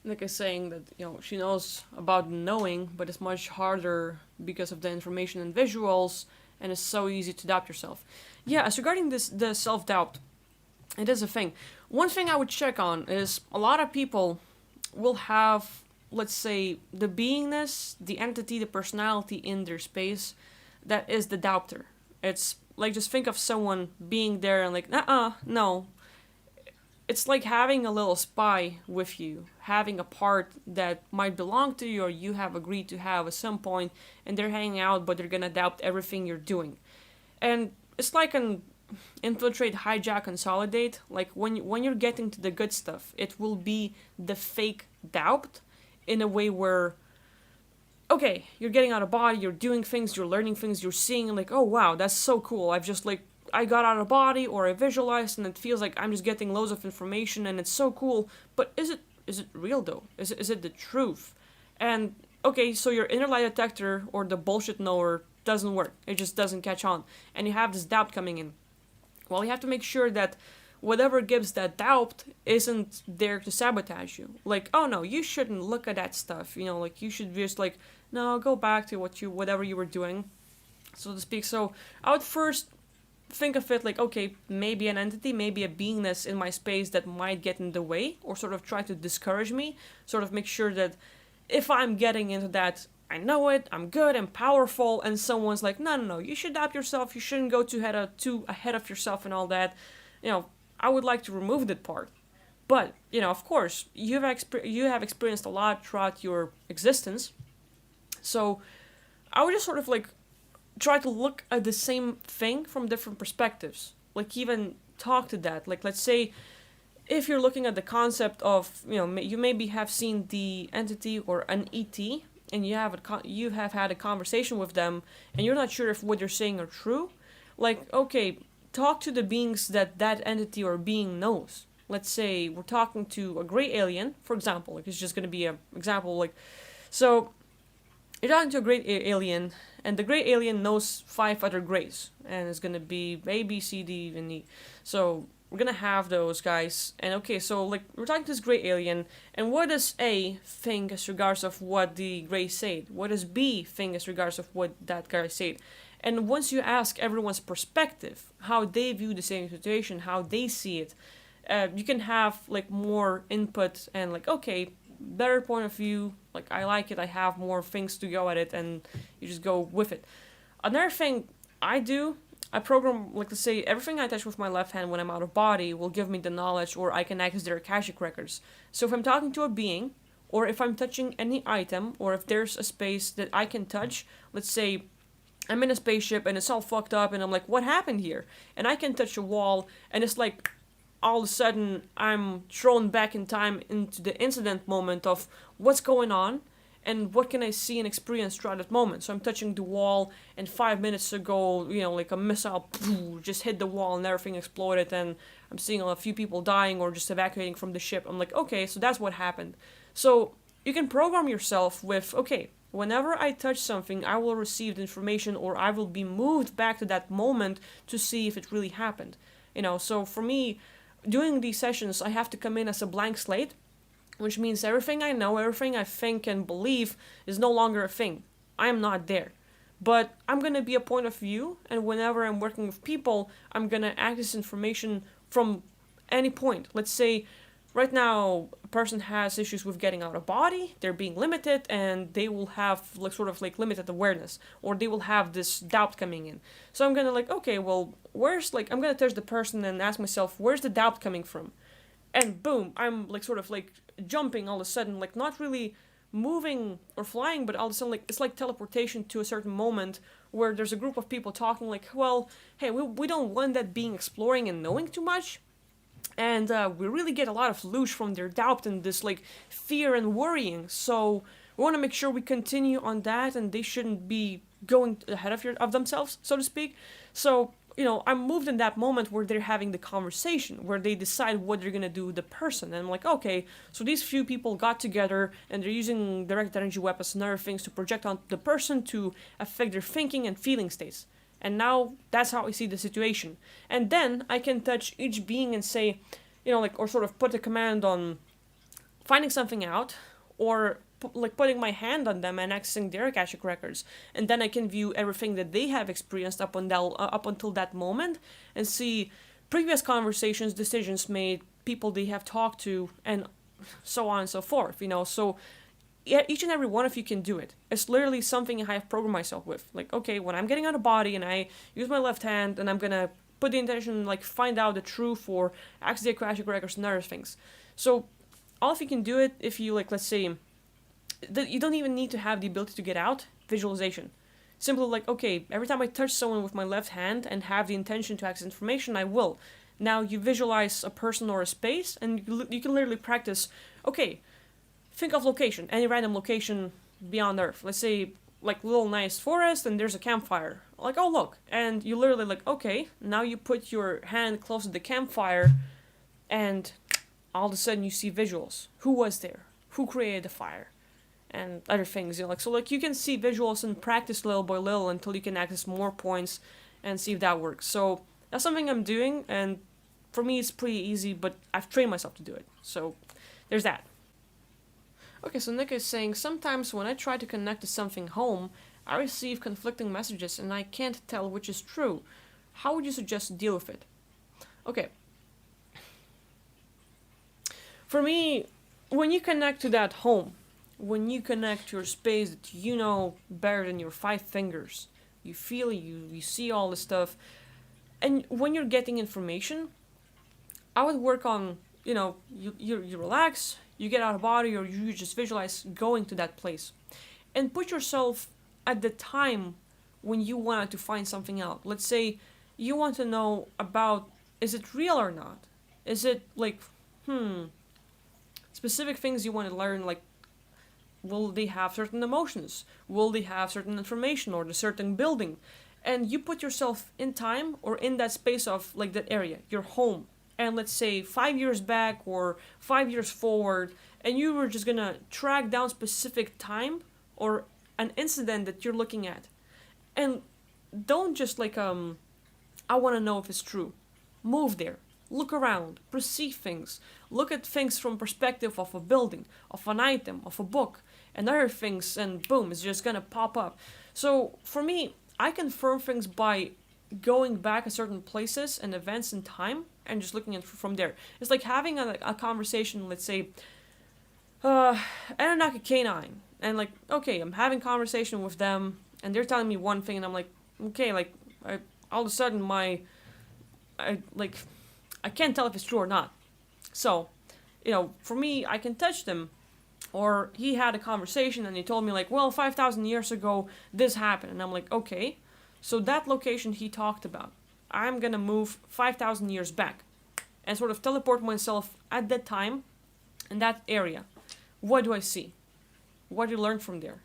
Like I saying that she knows about knowing, but it's much harder because of the information and visuals, and it's so easy to doubt yourself. Yeah, as regarding this, the self doubt, it is a thing. One thing I would check on is a lot of people will have, let's say, the beingness, the entity, the personality in their space that is the doubter. It's like just think of someone being there and like, no. It's like having a little spy with you, having a part that might belong to you or you have agreed to have at some point, and they're hanging out, but they're gonna doubt everything you're doing. And it's like an infiltrate, hijack, consolidate. Like when you're getting to the good stuff, it will be the fake doubt in a way where okay, you're getting out of body, you're doing things, you're learning things, you're seeing like, oh wow, that's so cool. I've just like I got out of body or I visualized and it feels like I'm just getting loads of information and it's so cool. But is it real though? Is it the truth? And okay, so your inner lie detector or the bullshit knower doesn't work. It just doesn't catch on. And you have this doubt coming in. Well, you have to make sure that whatever gives that doubt isn't there to sabotage you. Like, oh no, you shouldn't look at that stuff. Like you should just like, no, go back to whatever you were doing, so to speak. So I would first think of it like, okay, maybe an entity, maybe a beingness in my space that might get in the way or sort of try to discourage me, sort of make sure that if I'm getting into that, I know it, I'm good, I'm powerful, and someone's like, no, no, no, you should doubt yourself, you shouldn't go too ahead of yourself and all that, I would like to remove that part. But, of course, you have experienced a lot throughout your existence, so I would just sort of like try to look at the same thing from different perspectives. Like even talk to that. Like let's say if you're looking at the concept of you maybe have seen the entity or an ET and you have had a conversation with them and you're not sure if what you're saying are true. Like okay, talk to the beings that entity or being knows. Let's say we're talking to a gray alien, for example. Like it's just gonna be an example. Like so you're talking to a great alien, and the great alien knows five other greys, and it's gonna be A, B, C, D, and E. So we're gonna have those guys, and okay, so like we're talking to this great alien, and what does A think as regards of what the gray said? What does B think as regards of what that guy said? And once you ask everyone's perspective, how they view the same situation, how they see it, you can have like more input and like okay, better point of view. Like I like it. I have more things to go at it, and you just go with it. Another thing I do, I program like to say everything I touch with my left hand when I'm out of body will give me the knowledge, or I can access their akashic records. So if I'm talking to a being, or if I'm touching any item, or if there's a space that I can touch, let's say I'm in a spaceship and it's all fucked up, and I'm like, what happened here? And I can touch a wall, and it's like all of a sudden I'm thrown back in time into the incident moment of what's going on and what can I see and experience throughout that moment. So I'm touching the wall and 5 minutes ago, like a missile just hit the wall and everything exploded and I'm seeing a few people dying or just evacuating from the ship. I'm like, okay, so that's what happened. So you can program yourself with, okay, whenever I touch something, I will receive the information or I will be moved back to that moment to see if it really happened. So for me, doing these sessions, I have to come in as a blank slate, which means everything I know, everything I think and believe is no longer a thing. I am not there. But I'm going to be a point of view, and whenever I'm working with people, I'm going to access information from any point. Let's say right now a person has issues with getting out of body, they're being limited, and they will have like sort of like limited awareness, or they will have this doubt coming in. So I'm gonna like, okay, well, I'm gonna touch the person and ask myself, where's the doubt coming from? And boom, I'm like sort of like jumping all of a sudden, like not really moving or flying, but all of a sudden like it's like teleportation to a certain moment where there's a group of people talking like, well, hey, we don't want that being exploring and knowing too much, and we really get a lot of loosh from their doubt and this like fear and worrying. So we want to make sure we continue on that, and they shouldn't be going ahead of themselves, so to speak. So I'm moved in that moment where they're having the conversation, where they decide what they're gonna do with the person, and I'm like, okay, so these few people got together and they're using direct energy weapons and other things to project on the person to affect their thinking and feeling states. And now that's how I see the situation. And then I can touch each being and say, like, or sort of put a command on finding something out, or like putting my hand on them and accessing their Akashic records, and then I can view everything that they have experienced up until that moment, and see previous conversations, decisions made, people they have talked to, and so on and so forth. So yeah, each and every one of you can do it. It's literally something I have programmed myself with. Like, okay, when I'm getting out of body and I use my left hand and I'm gonna put the intention, like, find out the truth or access the Akashic records and other things. So all of you can do it if you, like, let's say, that you don't even need to have the ability to get out. Visualization. Simply like, okay, every time I touch someone with my left hand and have the intention to access information, I will. Now you visualize a person or a space, and you can literally practice, okay, think of location, any random location beyond Earth. Let's say, like, little nice forest, and there's a campfire. Like, oh, look. And you literally, like, okay, now you put your hand close to the campfire, and all of a sudden you see visuals. Who was there? Who created the fire? And other things, so like you can see visuals and practice little by little until you can access more points and see if that works. So that's something I'm doing, and for me it's pretty easy, but I've trained myself to do it. So there's that. Okay, so Nick is saying, sometimes when I try to connect to something home, I receive conflicting messages and I can't tell which is true. How would you suggest to deal with it? Okay. For me, when you connect to that home, when you connect to your space that you know better than your 5 fingers, you feel, you see all this stuff, and when you're getting information, I would work on, you relax, you get out of body, or you just visualize going to that place, and put yourself at the time when you wanted to find something out. Let's say you want to know about, is it real or not? Is it like, specific things you want to learn, like, will they have certain emotions? Will they have certain information or the certain building? And you put yourself in time or in that space of, like, that area, your home. And let's say 5 years back or 5 years forward, and you were just gonna track down specific time or an incident that you're looking at. And don't just like, I wanna know if it's true. Move there. Look around. Perceive things. Look at things from perspective of a building, of an item, of a book, and other things, and boom, it's just gonna pop up. So for me, I confirm things by going back at certain places and events in time and just looking at it from there. It's like having a conversation, let's say, Anunnaki Canine, and like, okay, I'm having conversation with them, and they're telling me one thing, and I'm like, okay, like, all of a sudden I can't tell if it's true or not. So, for me, I can touch them. Or he had a conversation and he told me, like, well, 5,000 years ago, this happened. And I'm like, okay, so that location he talked about, I'm gonna move 5,000 years back and sort of teleport myself at that time in that area. What do I see? What do you learn from there?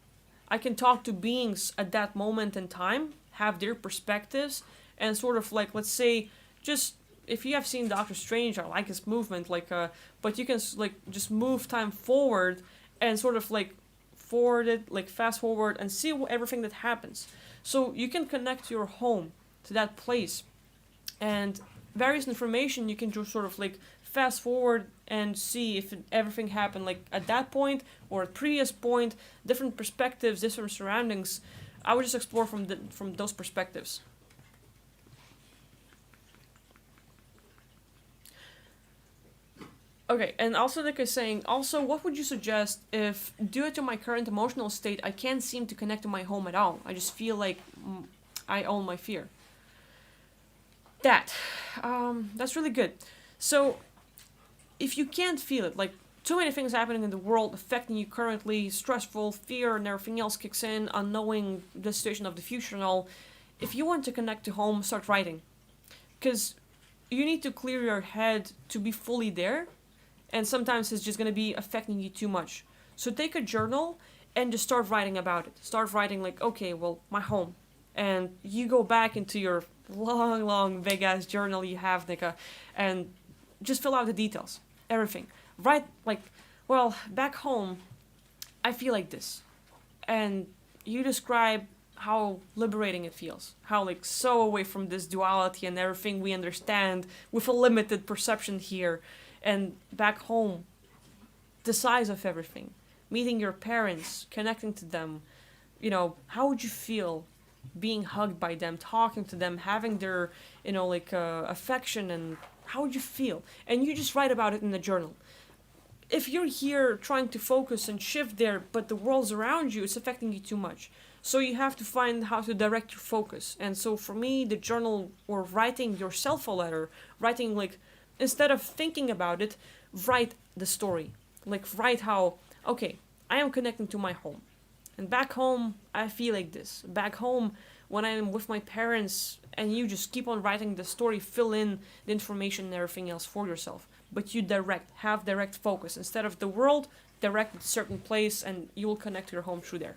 I can talk to beings at that moment in time, have their perspectives, and sort of like, let's say, just, if you have seen Doctor Strange, I like his movement, like, but you can, like, just move time forward and sort of, like, forward it, like, fast forward, and see everything that happens. So you can connect your home to that place, and various information you can just sort of, like, fast forward and see if everything happened, like, at that point or at previous point, different perspectives, different surroundings. I would just explore from those perspectives. Okay, and also Nick is saying, also, what would you suggest if, due to my current emotional state, I can't seem to connect to my home at all? I just feel like I own my fear. That's really good. So, if you can't feel it, like, too many things happening in the world affecting you currently, stressful, fear, and everything else kicks in, unknowing the situation of the future and all, if you want to connect to home, start writing. Because you need to clear your head to be fully there, and sometimes it's just going to be affecting you too much. So take a journal and just start writing about it. Start writing like, okay, well, my home. And you go back into your long, big-ass journal you have, Nika, and just fill out the details. Everything. Write, like, well, back home, I feel like this. And you describe how liberating it feels. How, like, so away from this duality and everything we understand with a limited perception here. And back home, the size of everything. Meeting your parents, connecting to them, how would you feel being hugged by them, talking to them, having their, affection, and how would you feel? And you just write about it in the journal. If you're here trying to focus and shift there, but the world's around you, it's affecting you too much. So you have to find how to direct your focus. And so for me, the journal or writing yourself a letter, writing instead of thinking about it, write the story. Write how, okay, I am connecting to my home. And back home, I feel like this. Back home, when I'm with my parents, and you just keep on writing the story, fill in the information and everything else for yourself. But you have direct focus. Instead of the world, direct a certain place, and you will connect to your home through there.